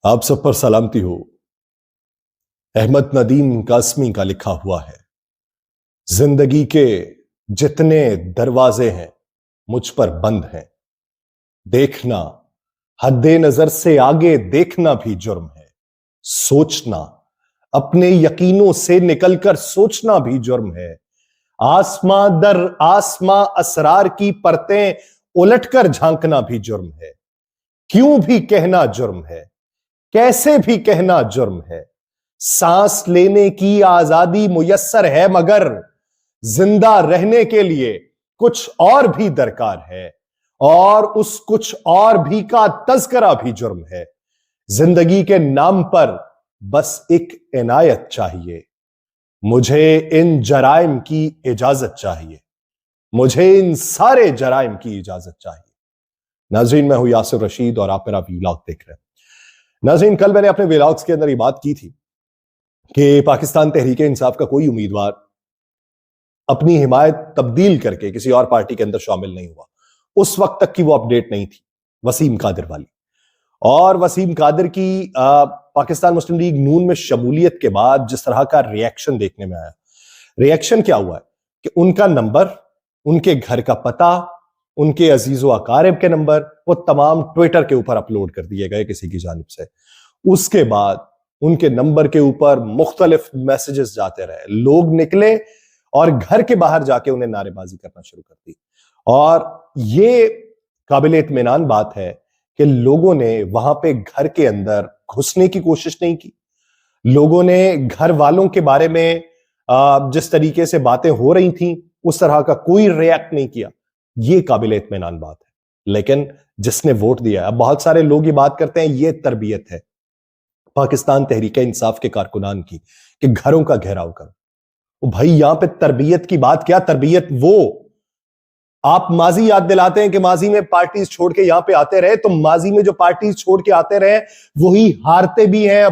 آپ سب پر سلامتی ہو۔ احمد ندیم قاسمی کا لکھا ہوا ہے، زندگی کے جتنے دروازے ہیں مجھ پر بند ہیں، دیکھنا حد نظر سے آگے دیکھنا بھی جرم ہے، سوچنا اپنے یقینوں سے نکل کر سوچنا بھی جرم ہے، آسماں در آسماں اسرار کی پرتیں الٹ کر جھانکنا بھی جرم ہے، کیوں بھی کہنا جرم ہے، کیسے بھی کہنا جرم ہے، سانس لینے کی آزادی میسر ہے مگر زندہ رہنے کے لیے کچھ اور بھی درکار ہے، اور اس کچھ اور بھی کا تذکرہ بھی جرم ہے۔ زندگی کے نام پر بس ایک عنایت چاہیے، مجھے ان جرائم کی اجازت چاہیے، مجھے ان سارے جرائم کی اجازت چاہیے۔ ناظرین، میں ہوں یاسر رشید اور آپ میرا ویلاگ دیکھ رہے ہیں۔ ناظرین، کل میں نے اپنے ویلاگز کے اندر یہ بات کی تھی کہ پاکستان تحریک انصاف کا کوئی امیدوار اپنی حمایت تبدیل کر کے کسی اور پارٹی کے اندر شامل نہیں ہوا۔ اس وقت تک کی وہ اپڈیٹ نہیں تھی وسیم قادر والی، اور وسیم قادر کی پاکستان مسلم لیگ نون میں شمولیت کے بعد جس طرح کا ریاکشن دیکھنے میں آیا، ریاکشن کیا ہوا ہے کہ ان کا نمبر، ان کے گھر کا پتہ، ان کے عزیز و اقارب کے نمبر وہ تمام ٹویٹر کے اوپر اپلوڈ کر دیے گئے کسی کی جانب سے۔ اس کے بعد ان کے نمبر کے اوپر مختلف میسیجز جاتے رہے، لوگ نکلے اور گھر کے باہر جا کے انہیں نعرے بازی کرنا شروع کر دی، اور یہ قابل اطمینان بات ہے کہ لوگوں نے وہاں پہ گھر کے اندر گھسنے کی کوشش نہیں کی، لوگوں نے گھر والوں کے بارے میں جس طریقے سے باتیں ہو رہی تھیں اس طرح کا کوئی ریاکٹ نہیں کیا۔ یہ قابل اطمینان بات ہے، لیکن جس نے ووٹ دیا، اب بہت سارے لوگ یہ بات کرتے ہیں یہ تربیت ہے پاکستان تحریک انصاف کے کارکنان کی کہ گھروں کا گھیراؤ کرو۔ بھائی یہاں پہ تربیت کی بات کیا؟ تربیت وہ آپ ماضی یاد دلاتے ہیں کہ ماضی میں پارٹیز چھوڑ کے یہاں پہ آتے رہے، تو ماضی میں جو پارٹیز چھوڑ کے آتے رہے وہی ہارتے بھی ہیں۔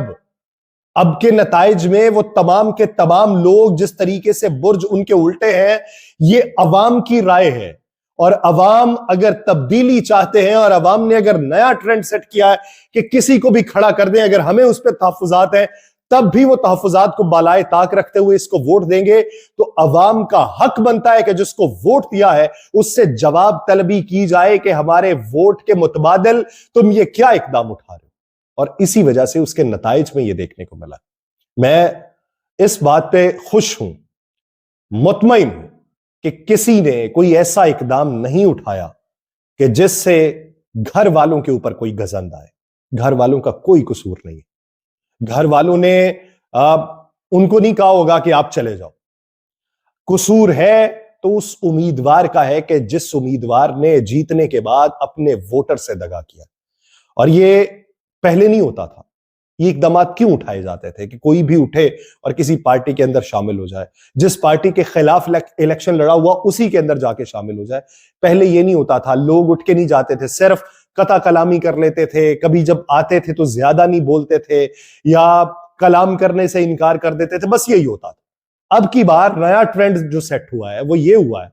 اب کے نتائج میں وہ تمام کے تمام لوگ جس طریقے سے برج ان کے الٹے ہیں، یہ عوام کی رائے ہے، اور عوام اگر تبدیلی چاہتے ہیں اور عوام نے اگر نیا ٹرینڈ سیٹ کیا ہے کہ کسی کو بھی کھڑا کر دیں، اگر ہمیں اس پہ تحفظات ہیں تب بھی وہ تحفظات کو بالائے طاق رکھتے ہوئے اس کو ووٹ دیں گے، تو عوام کا حق بنتا ہے کہ جس کو ووٹ دیا ہے اس سے جواب طلبی کی جائے کہ ہمارے ووٹ کے متبادل تم یہ کیا اقدام اٹھا رہے ہو، اور اسی وجہ سے اس کے نتائج میں یہ دیکھنے کو ملا۔ میں اس بات پہ خوش ہوں، مطمئن ہوں کہ کسی نے کوئی ایسا اقدام نہیں اٹھایا کہ جس سے گھر والوں کے اوپر کوئی گزند آئے۔ گھر والوں کا کوئی قصور نہیں ہے، گھر والوں نے ان کو نہیں کہا ہوگا کہ آپ چلے جاؤ۔ قصور ہے تو اس امیدوار کا ہے کہ جس امیدوار نے جیتنے کے بعد اپنے ووٹر سے دغا کیا، اور یہ پہلے نہیں ہوتا تھا۔ یہ اقدامات کیوں اٹھائے جاتے تھے کہ کوئی بھی اٹھے اور کسی پارٹی کے اندر شامل ہو جائے، جس پارٹی کے خلاف الیکشن لڑا ہوا اسی کے اندر جا کے شامل ہو جائے۔ پہلے یہ نہیں ہوتا تھا، لوگ اٹھ کے نہیں جاتے تھے، صرف قطع کلامی کر لیتے تھے، کبھی جب آتے تھے تو زیادہ نہیں بولتے تھے یا کلام کرنے سے انکار کر دیتے تھے، بس یہی ہوتا تھا۔ اب کی بار نیا ٹرینڈ جو سیٹ ہوا ہے وہ یہ ہوا ہے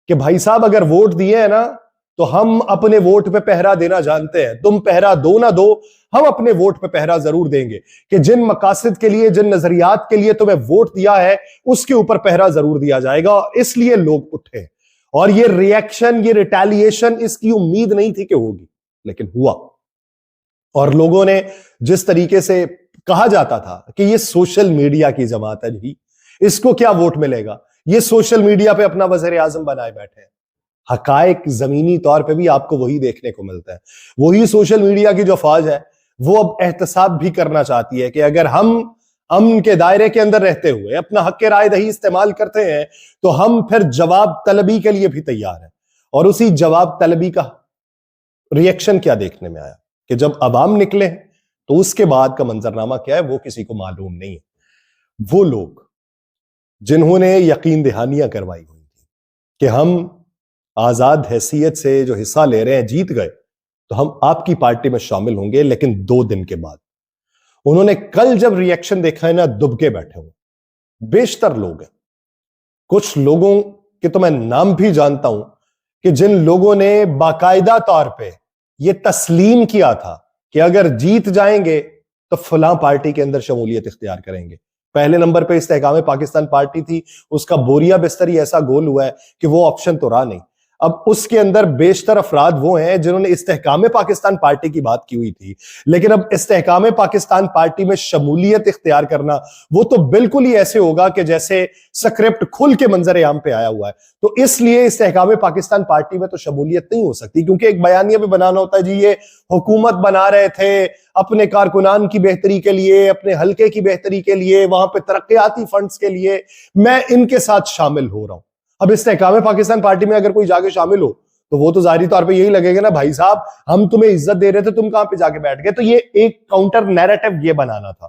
کہ بھائی صاحب اگر ووٹ دیے ہیں نا تو ہم اپنے ووٹ پہ پہرا دینا جانتے ہیں، تم پہرا دو نہ دو، ہم اپنے ووٹ پہ پہرا ضرور دیں گے کہ جن مقاصد کے لیے، جن نظریات کے لیے تمہیں ووٹ دیا ہے اس کے اوپر پہرا ضرور دیا جائے گا۔ اس لیے لوگ اٹھے، اور یہ ریاکشن، یہ ریٹیلیشن اس کی امید نہیں تھی کہ ہوگی، لیکن ہوا۔ اور لوگوں نے جس طریقے سے کہا جاتا تھا کہ یہ سوشل میڈیا کی جماعت ہے جی، اس کو کیا ووٹ ملے گا، یہ سوشل میڈیا پہ اپنا وزیر اعظم بنائے بیٹھے ہیں۔ حقائق زمینی طور پہ بھی آپ کو وہی دیکھنے کو ملتا ہے۔ وہی سوشل میڈیا کی جو فوج ہے وہ اب احتساب بھی کرنا چاہتی ہے کہ اگر ہم امن کے دائرے کے اندر رہتے ہوئے اپنا حق رائے دہی استعمال کرتے ہیں تو ہم پھر جواب طلبی کے لیے بھی تیار ہیں۔ اور اسی جواب طلبی کا ریاکشن کیا دیکھنے میں آیا کہ جب عوام نکلے ہیں تو اس کے بعد کا منظرنامہ کیا ہے وہ کسی کو معلوم نہیں ہے۔ وہ لوگ جنہوں نے یقین دہانیاں کروائی ہوئی تھی کہ ہم آزاد حیثیت سے جو حصہ لے رہے ہیں جیت گئے تو ہم آپ کی پارٹی میں شامل ہوں گے، لیکن 2 دن کے بعد انہوں نے کل جب ریاکشن دیکھا ہے نا دب کے بیٹھے ہوئے۔ بیشتر لوگ ہیں، کچھ لوگوں کے تو میں نام بھی جانتا ہوں کہ جن لوگوں نے باقاعدہ طور پہ یہ تسلیم کیا تھا کہ اگر جیت جائیں گے تو فلاں پارٹی کے اندر شمولیت اختیار کریں گے. پہلے نمبر پہ استحکام پاکستان پارٹی تھی, اس کا بوریا بستر ہی ایسا گول ہوا ہے کہ وہ آپشن تو رہا نہیں. اب اس کے اندر بیشتر افراد وہ ہیں جنہوں نے استحکام پاکستان پارٹی کی بات کی ہوئی تھی, لیکن اب استحکام پاکستان پارٹی میں شمولیت اختیار کرنا وہ تو بالکل ہی ایسے ہوگا کہ جیسے سکرپٹ کھل کے منظر عام پہ آیا ہوا ہے. تو اس لیے استحکام پاکستان پارٹی میں تو شمولیت نہیں ہو سکتی, کیونکہ ایک بیانیہ بھی بنانا ہوتا ہے, جی یہ حکومت بنا رہے تھے اپنے کارکنان کی بہتری کے لیے, اپنے حلقے کی بہتری کے لیے, وہاں پہ ترقیاتی فنڈز کے لیے, میں ان کے ساتھ شامل ہو رہا ہوں. اب استحکام پاکستان پارٹی میں اگر کوئی جا کے شامل ہو تو وہ تو ظاہری طور پہ یہی لگے گا نا, بھائی صاحب ہم تمہیں عزت دے رہے تھے, تم کہاں پہ جا کے بیٹھ گئے. تو یہ ایک کاؤنٹر نیریٹو یہ بنانا تھا.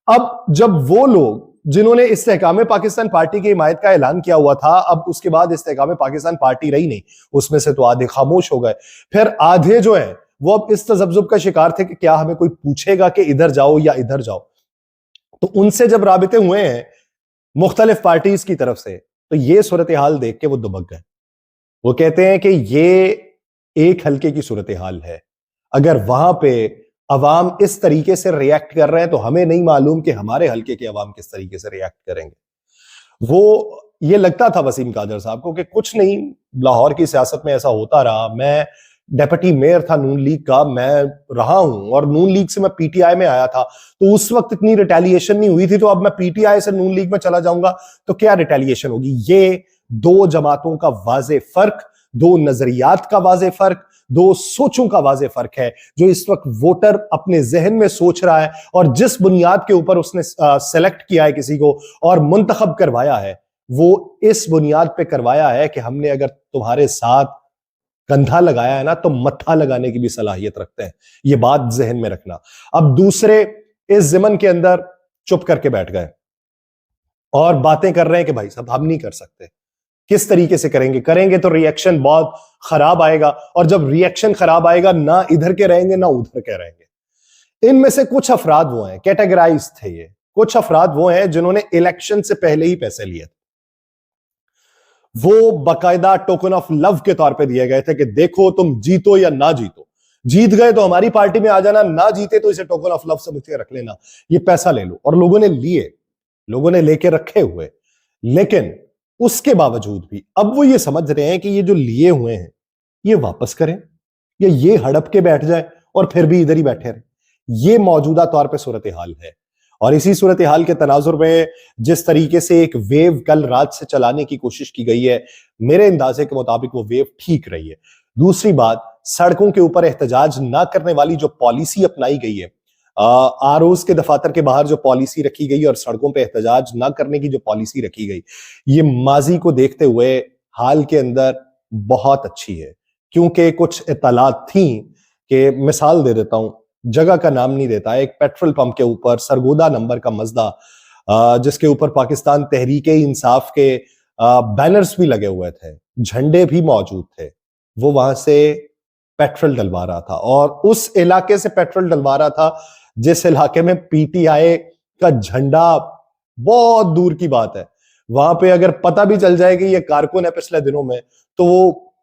اب جب وہ لوگ جنہوں نے استحکام پاکستان پارٹی کی حمایت کا اعلان کیا ہوا تھا, اب اس کے بعد استحکام پاکستان پارٹی رہی نہیں, اس میں سے تو آدھے خاموش ہو گئے, پھر آدھے جو ہیں وہ اب اس تذبذب کا شکار تھے کہ کیا ہمیں کوئی پوچھے گا کہ ادھر جاؤ یا ادھر جاؤ. تو ان سے جب رابطے ہوئے ہیں مختلف پارٹیز کی طرف سے, تو یہ صورتحال دیکھ کے وہ دبک گئے. وہ کہتے ہیں کہ یہ ایک حلقے کی صورتحال ہے, اگر وہاں پہ عوام اس طریقے سے ریاکٹ کر رہے ہیں تو ہمیں نہیں معلوم کہ ہمارے حلقے کے عوام کس طریقے سے ریاکٹ کریں گے. وہ یہ لگتا تھا وسیم قادر صاحب کو کہ کچھ نہیں, لاہور کی سیاست میں ایسا ہوتا رہا, میں ڈیپٹی میئر تھا نون لیگ کا, میں رہا ہوں, اور نون لیگ سے میں پی ٹی آئی میں آیا تھا, تو اس وقت اتنی ریٹیلیشن نہیں ہوئی تھی, تو اب میں پی ٹی آئی سے نون لیگ میں چلا جاؤں گا تو کیا ریٹیلیشن ہوگی. یہ دو جماعتوں کا واضح فرق, دو نظریات کا واضح فرق, دو سوچوں کا واضح فرق ہے جو اس وقت ووٹر اپنے ذہن میں سوچ رہا ہے, اور جس بنیاد کے اوپر اس نے سلیکٹ کیا ہے کسی کو اور منتخب کروایا ہے, وہ اس بنیاد پہ کروایا ہے کہ ہم نے اگر تمہارے ساتھ کندھا لگایا ہے نا تو متھا لگانے کی بھی صلاحیت رکھتے ہیں. یہ بات ذہن میں رکھنا. اب دوسرے اس ضمن کے اندر چپ کر کے بیٹھ گئے اور باتیں کر رہے ہیں کہ بھائی صاحب ہم نہیں کر سکتے. کس طریقے سے کریں گے تو ری ایکشن بہت خراب آئے گا, اور جب ری ایکشن خراب آئے گا نہ ادھر کے رہیں گے نہ ادھر کے رہیں گے. ان میں سے کچھ افراد وہ ہیں, کیٹیگرائز تھے یہ, کچھ افراد وہ ہیں جنہوں نے الیکشن سے پہلے ہی پیسے لیے تھے. وہ باقاعدہ ٹوکن آف لو کے طور پہ دیے گئے تھے کہ دیکھو تم جیتو یا نہ جیتو, جیت گئے تو ہماری پارٹی میں آ جانا, نہ جیتے تو اسے ٹوکن آف لو سمجھ کے رکھ لینا, یہ پیسہ لے لو. اور لوگوں نے لیے, لوگوں نے لے کے رکھے ہوئے. لیکن اس کے باوجود بھی اب وہ یہ سمجھ رہے ہیں کہ یہ جو لیے ہوئے ہیں یہ واپس کریں یا یہ ہڑپ کے بیٹھ جائے اور پھر بھی ادھر ہی بیٹھے رہیں. یہ موجودہ طور پہ صورتحال ہے, اور اسی صورتحال کے تناظر میں جس طریقے سے ایک ویو کل رات سے چلانے کی کوشش کی گئی ہے, میرے اندازے کے مطابق وہ ویو ٹھیک رہی ہے. دوسری بات, سڑکوں کے اوپر احتجاج نہ کرنے والی جو پالیسی اپنائی گئی ہے, آر اوز کے دفاتر کے باہر جو پالیسی رکھی گئی اور سڑکوں پہ احتجاج نہ کرنے کی جو پالیسی رکھی گئی, یہ ماضی کو دیکھتے ہوئے حال کے اندر بہت اچھی ہے. کیونکہ کچھ اطلاعات تھیں کہ مثال دے دیتا ہوں, جگہ کا نام نہیں دیتا, ایک پیٹرول پمپ کے اوپر سرگودا نمبر کا مزدا جس کے اوپر پاکستان تحریک انصاف کے بینرز بھی لگے ہوئے تھے, جھنڈے بھی موجود تھے, وہ وہاں سے پیٹرول ڈلوا رہا تھا, اور اس علاقے سے پیٹرول ڈلوا رہا تھا جس علاقے میں پی ٹی آئی کا جھنڈا بہت دور کی بات ہے. وہاں پہ اگر پتہ بھی چل جائے کہ یہ کارکن ہے پچھلے دنوں میں, تو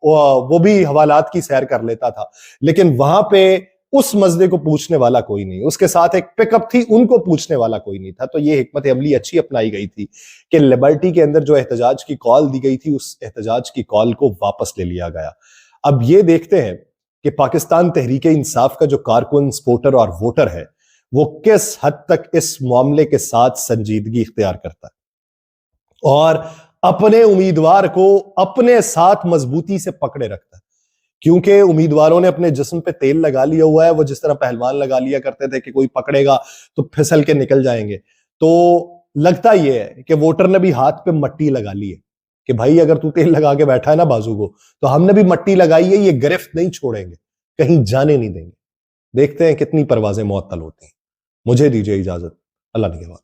وہ بھی حوالات کی سیر کر لیتا تھا. لیکن وہاں پہ اس مسئلے کو پوچھنے والا کوئی نہیں, اس کے ساتھ ایک پک اپ تھی, ان کو پوچھنے والا کوئی نہیں تھا. تو یہ حکمت عملی اچھی اپنائی گئی تھی کہ لبرٹی کے اندر جو احتجاج کی کال دی گئی تھی, اس احتجاج کی کال کو واپس لے لیا گیا. اب یہ دیکھتے ہیں کہ پاکستان تحریک انصاف کا جو کارکن, سپورٹر اور ووٹر ہے, وہ کس حد تک اس معاملے کے ساتھ سنجیدگی اختیار کرتا ہے اور اپنے امیدوار کو اپنے ساتھ مضبوطی سے پکڑے رکھتا ہے. کیونکہ امیدواروں نے اپنے جسم پہ تیل لگا لیا ہوا ہے, وہ جس طرح پہلوان لگا لیا کرتے تھے کہ کوئی پکڑے گا تو پھسل کے نکل جائیں گے. تو لگتا یہ ہے کہ ووٹر نے بھی ہاتھ پہ مٹی لگا لی ہے کہ بھائی اگر تو تیل لگا کے بیٹھا ہے نا بازو کو, تو ہم نے بھی مٹی لگائی ہے, یہ گرفت نہیں چھوڑیں گے, کہیں جانے نہیں دیں گے. دیکھتے ہیں کتنی پروازیں معطل ہوتی ہیں. مجھے دیجیے اجازت, اللہ نگہبان.